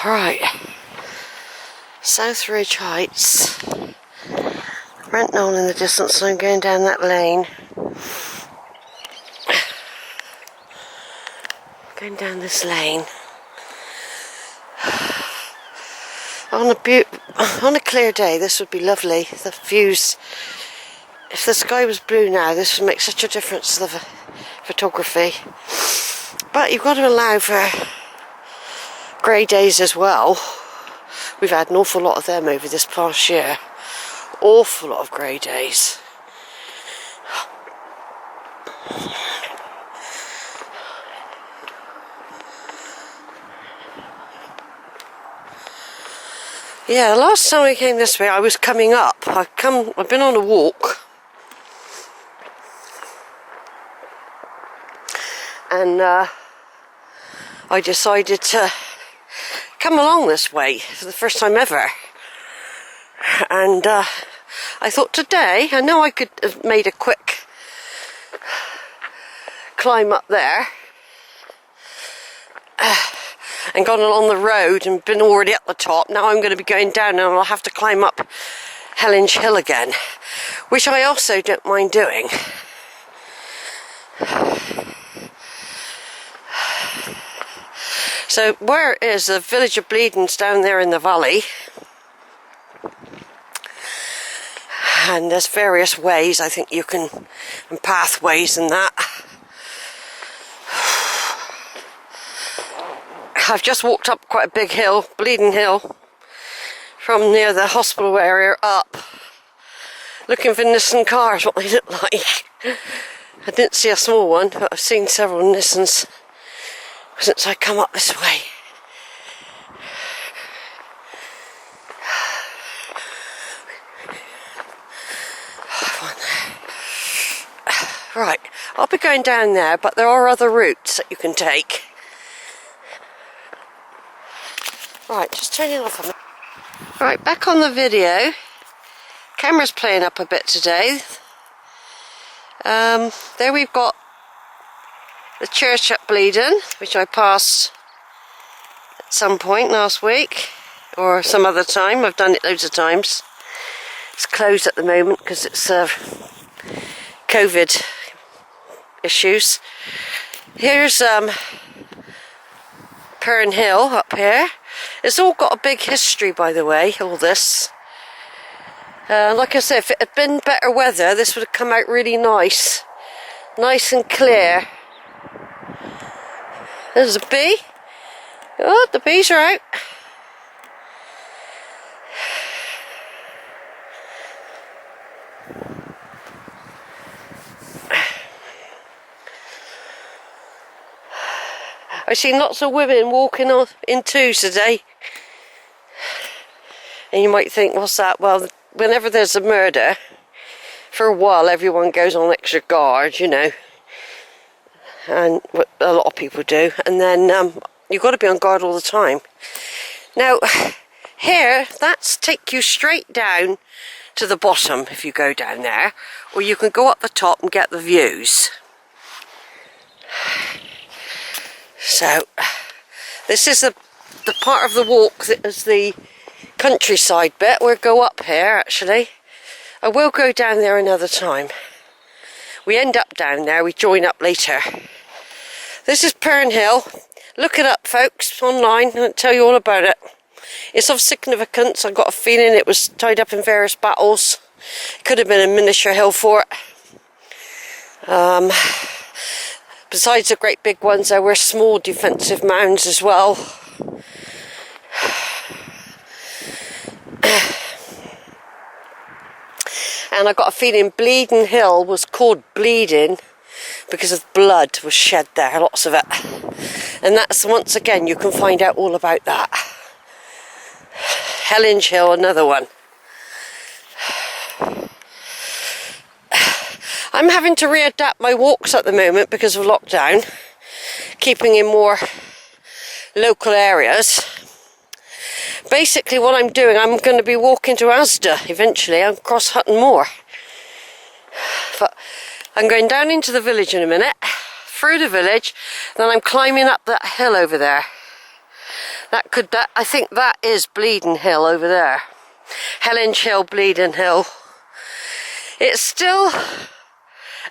Right, South Ridge Heights, Brent Knoll in the distance, and I'm going down that lane. Going down this lane. On a clear day, this would be lovely. The views, if the sky was blue now, this would make such a difference to the photography. But you've got to allow for grey days as well. We've had an awful lot of them over this past year. Awful lot of grey days. Yeah, the last time I came this way, I was coming up. I've been on a walk, and I decided to come along this way for the first time ever. And I thought today, I know I could have made a quick climb up there and gone along the road and been already at the top. Now I'm going to be going down and I'll have to climb up Purn Hill again, which I also don't mind doing. So where is the village of Bleadon's down there in the valley, and there's various ways I think you can, and pathways and that. I've just walked up quite a big hill, Bleadon Hill, from near the hospital area up, looking for Nissan cars, what they look like. I didn't see a small one, but I've seen several Nissans since I come up this way. Right, I'll be going down there, but there are other routes that you can take. Right, just turning off a minute. Right, back on the video. Camera's playing up a bit today. There we've got the church at Bleadon, which I passed at some point last week, or some other time. I've done it loads of times. It's closed at the moment because it's COVID issues. Here's Purn Hill up here. It's all got a big history, by the way, all this. Like I said, if it had been better weather, this would have come out really nice. Nice and clear. There's a bee. Oh, the bees are out. I've seen lots of women walking in twos today. And you might think, what's that? Well, whenever there's a murder, for a while everyone goes on extra guard, you know. And a lot of people do. And then you've got to be on guard all the time. Now, here, that's take you straight down to the bottom if you go down there. Or you can go up the top and get the views. So, this is the part of the walk that is the countryside bit. We'll go up here, actually. I will go down there another time. We end up down there, we join up later. This is Purn Hill. Look it up, folks, online, and I'll tell you all about it. It's of significance. I've got a feeling it was tied up in various battles. It could have been a miniature hill fort. Besides the great big ones, there were small defensive mounds as well. And I got a feeling Bleadon Hill was called Bleeding because of blood was shed there, lots of it. And that's, once again, you can find out all about that. Purn Hill, another one. I'm having to readapt my walks at the moment because of lockdown, keeping in more local areas. Basically what I'm doing, I'm going to be walking to Asda eventually, I'm across Hutton Moor. But I'm going down into the village in a minute, through the village, then I'm climbing up that hill over there. I think that is Bleadon Hill over there. Helen's Hill, Bleadon Hill. It's still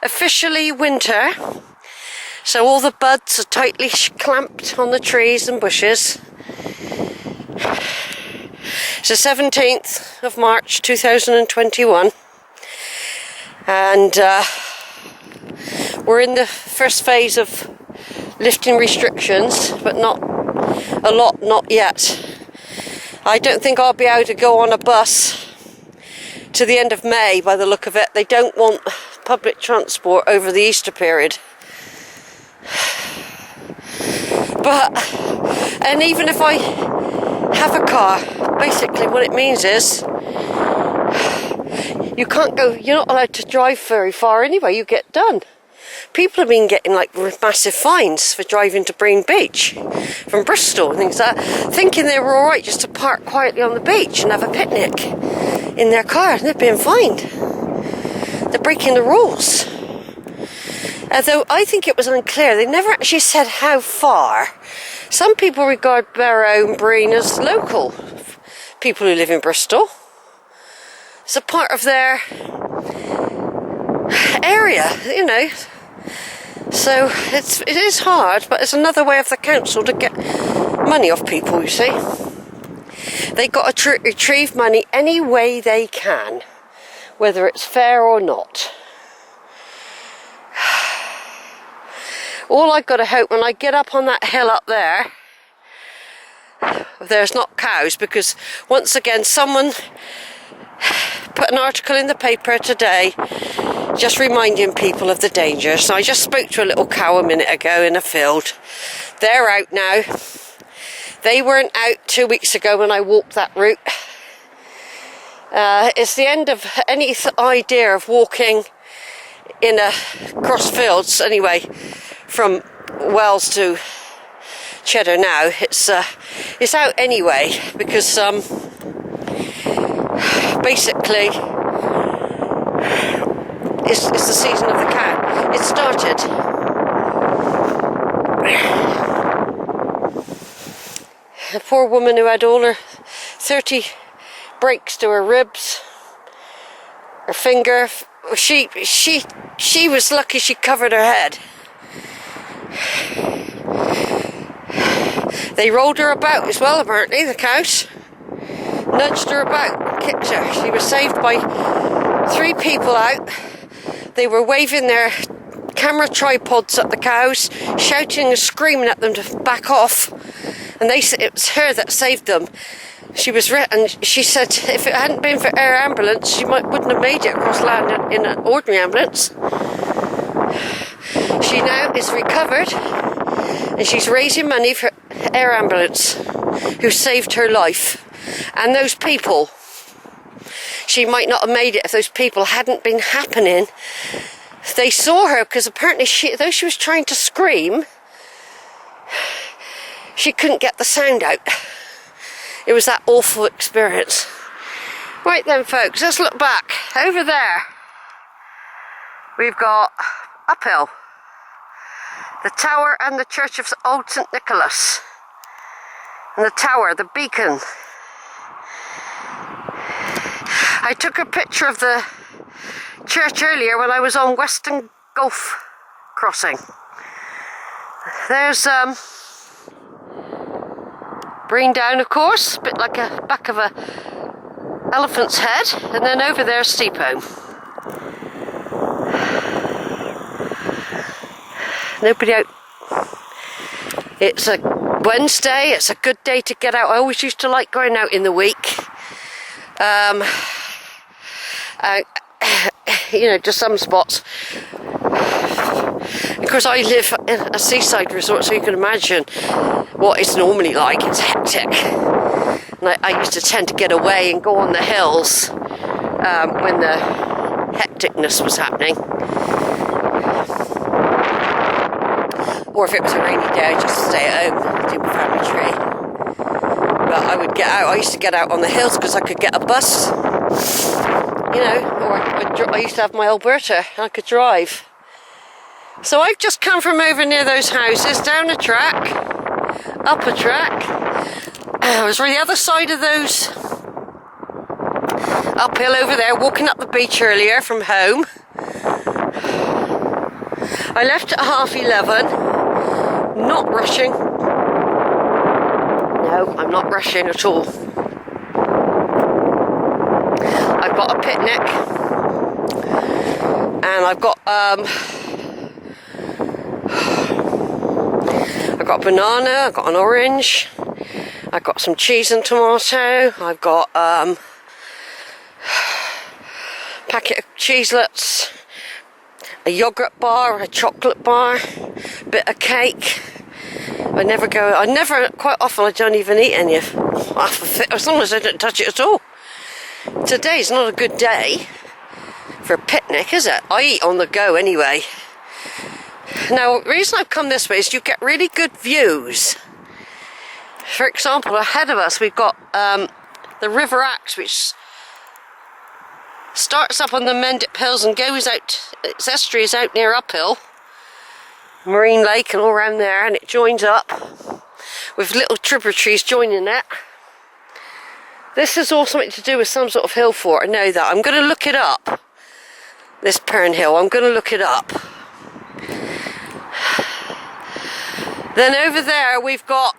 officially winter, so all the buds are tightly clamped on the trees and bushes. It's the 17th of March 2021, and we're in the first phase of lifting restrictions, but not yet. I don't think I'll be able to go on a bus to the end of May by the look of it. They don't want public transport over the Easter period. And even if I have a car, basically what it means is you're not allowed to drive very far anyway, you get done. People have been getting like massive fines for driving to Brean Beach from Bristol and things like that, thinking they were alright just to park quietly on the beach and have a picnic in their car, and they're being fined. They're breaking the rules. Although I think it was unclear, they never actually said how far. Some people regard Barrow and Brean as local people who live in Bristol. It's a part of their area, you know. So it is hard, but it's another way of the council to get money off people, you see. They got to retrieve money any way they can, whether it's fair or not. All I've got to hope when I get up on that hill up there, there's not cows, because once again someone put an article in the paper today just reminding people of the dangers. And I just spoke to a little cow a minute ago in a field. They're out now. They weren't out 2 weeks ago when I walked that route. It's the end of any idea of walking in cross fields anyway, from Wells to Cheddar now. It's out anyway, because basically it's the season of the cow. It started. A poor woman who had all her 30 breaks to her ribs, her finger. She was lucky she covered her head. They rolled her about as well, apparently, the cows. Nudged her about, kicked her. She was saved by 3 people out. They were waving their camera tripods at the cows, shouting and screaming at them to back off. And it was her that saved them. And she said if it hadn't been for air ambulance, she wouldn't have made it across land in an ordinary ambulance. She now is recovered, and she's raising money for air ambulance, who saved her life. And those people, she might not have made it if those people hadn't been happening. They saw her, because apparently though she was trying to scream, she couldn't get the sound out. It was that awful experience. Right then, folks, let's look back. Over there, we've got uphill the tower and the church of Old St. Nicholas. And the tower, the beacon. I took a picture of the church earlier when I was on Western Gulf crossing. There's Brean down, of course, a bit like a back of a elephant's head, and then over there Steephome. Nobody out. It's a Wednesday, it's a good day to get out. I always used to like going out in the week. You know, to some spots. Of course, I live in a seaside resort, so you can imagine what it's normally like. It's hectic. And I used to tend to get away and go on the hills when the hecticness was happening. Or if it was a rainy day, I'd just stay at home, do my family tree. But I would get out. I used to get out on the hills because I could get a bus, you know, or I used to have my Alberta, I could drive. So I've just come from over near those houses, down the track, up a track. I was on the other side of those uphill over there, walking up the beach earlier from home. I left at 11:30, not rushing. No, I'm not rushing at all. I've got a picnic, and I've got a banana, I've got an orange, I've got some cheese and tomato, I've got packet of cheeselets, a yogurt bar, a chocolate bar, bit of cake. Quite often I don't even eat any of half of it, as long as I don't touch it at all. Today's not a good day for a picnic, is it? I eat on the go anyway. Now, the reason I've come this way is you get really good views. For example, ahead of us we've got the River Axe, which starts up on the Mendip Hills and goes out, its estuary is out near Uphill, Marine Lake and all around there, and it joins up with little tributaries joining it. This is all something to do with some sort of hill fort, I know that. I'm going to look it up, this Purn Hill, I'm going to look it up. Then over there we've got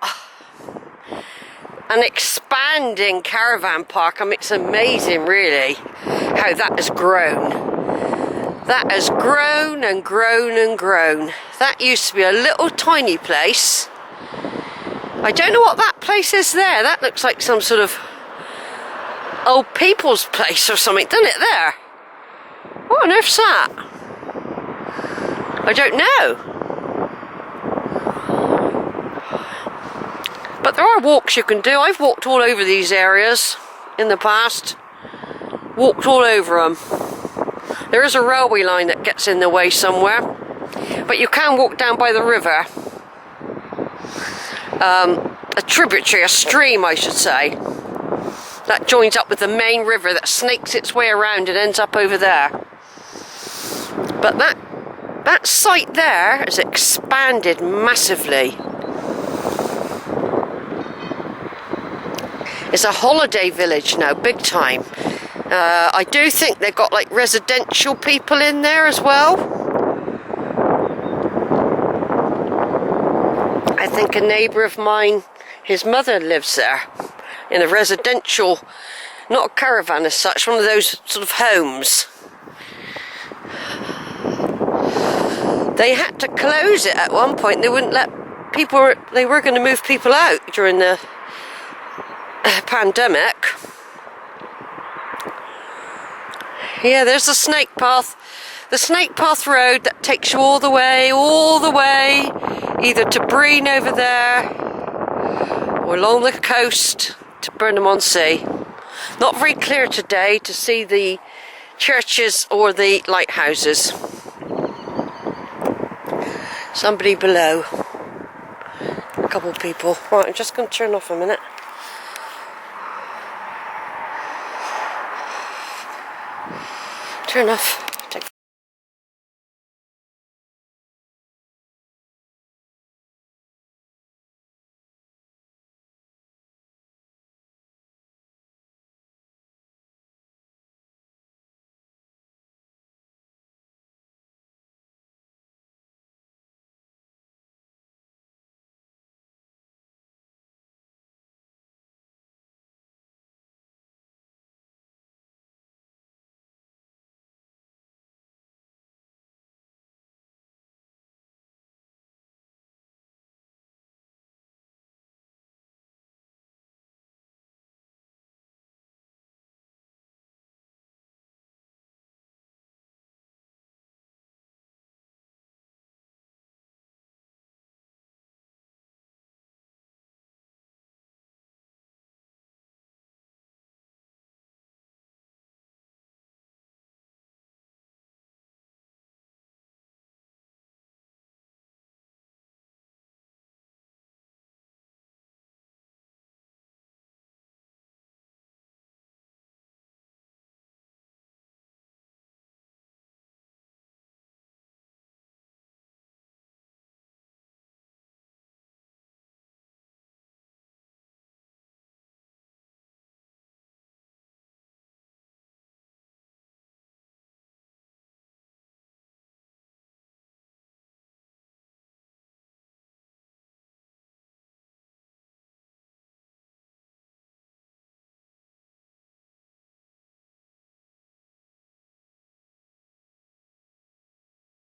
an expanding caravan park. I mean, it's amazing really how that has grown. That has grown and grown and grown. That used to be a little tiny place. I don't know what that place is there. That looks like some sort of old people's place or something, doesn't it, there? What on earth's that? I don't know. But there are walks you can do. I've walked all over these areas in the past. Walked all over them. There is a railway line that gets in the way somewhere. But you can walk down by the river. A tributary, a stream I should say. That joins up with the main river that snakes its way around and ends up over there. But that site there has expanded massively. It's a holiday village now, big time. I do think they've got like residential people in there as well. I think a neighbour of mine, his mother lives there in a residential, not a caravan as such, one of those sort of homes. They had to close it at one point. They wouldn't let people, they were going to move people out during the pandemic. Yeah, there's the snake path. The snake path road that takes you all the way, either to Breen over there, or along the coast to Burnham-on-Sea. Not very clear today to see the churches or the lighthouses. Somebody below. A couple of people. Right, I'm just going to turn off a minute. Turn off.